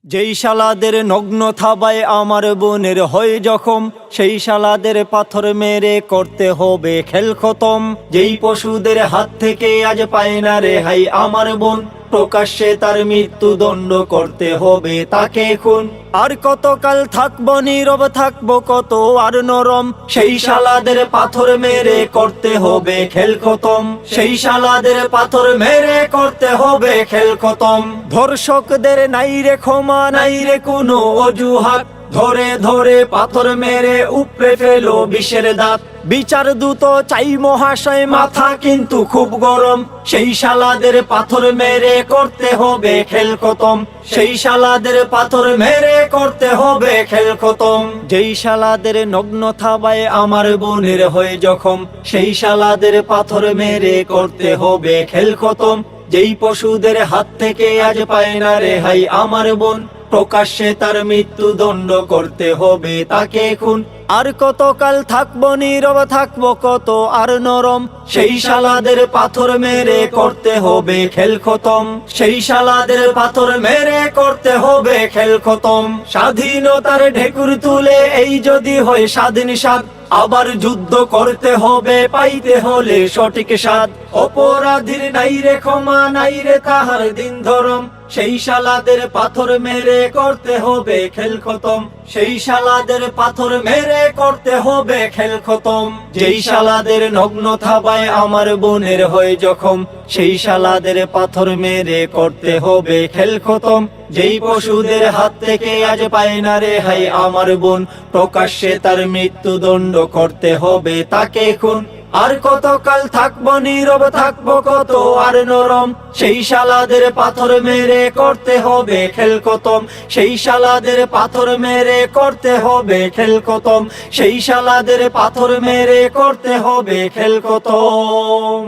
যেই শালাদের নগ্ন থাবায় আমার বোনের হয় জখম, সেই শালাদের পাথর মেরে করতে হবে খেল খতম। যেই পশুদের হাত থেকে আজ পায় না রেহাই আমার বোন, প্রকাশ্যে তার মৃত্যুদণ্ড করতে হবে তাকে খুন। আর কতকাল থাকবো নীরব, থাকবো কত আর নরম, সেই শালাদের পাথর মেরে করতে হবে খেল খতম। সেই শালাদের পাথর মেরে করতে হবে খেল খতম। ধর্ষকদের নাই রে ক্ষমা, নাই রে কোনো অজুহাত, ধরে ধরে পাথর মেরে উপড়ে ফেলো বিষের দাঁত। বিচার দ্রুত চাই মহাশয়, মাথা কিন্তু খুব গরম, সেই শালাদের পাথর মেরে করতে হবে খেল খতম। সেই শালাদের পাথর মেরে করতে হবে খেল খতম। যেই শালাদের নগ্ন থাবায় আমার বোনের হয়ে জখম, সেই শালাদের পাথর মেরে করতে হবে খেল খতম। যেই পশুদের হাত থেকে আজ পায় না রেহাই আমার বোন, প্রকাশ্যে তার মৃত্যুদণ্ড করতে হবে তাকে খুন। আর কতকাল থাকবো নীরব, থাকবো কত আর নরম, সেই শালাদের পাথর মেরে করতে হবে খেল খতম। সেই শালাদের পাথর মেরে করতে হবে খেল খতম। স্বাধীনতার ঢেকুর তুলে এই যদি হয় স্বাধীন স্বাদ, আবার যুদ্ধ করতে হবে পাইতে হলে সঠিক স্বাদ। অপরাধীর নাই রে ক্ষমা, নাই রে তাহার দিন ধরম, সেই শালাদের পাথর মেরে করতে হবে খেল খতম। সেই শালাদের পাথর মেরে করতে হবে খেল খতম। যেই শালাদের নগ্ন থাবায় আমার বোনের হয়ে জখম, সেই শালাদের পাথর মেরে করতে হবে খেল খতম। যেই পশুদের হাত থেকে আজ পায় না রেহাই আমার বোন, প্রকাশ্যে তার মৃত্যুদণ্ড করতে হবে তাকে খুন। আর কতকাল থাকবো নীরব, থাকবো কত আর নরম, সেই শালাদের পাথর মেরে করতে হবে খেল খতম। সেই শালাদের পাথর মেরে করতে হবে খেল খতম। সেই শালাদের পাথর মেরে করতে হবে খেল খতম।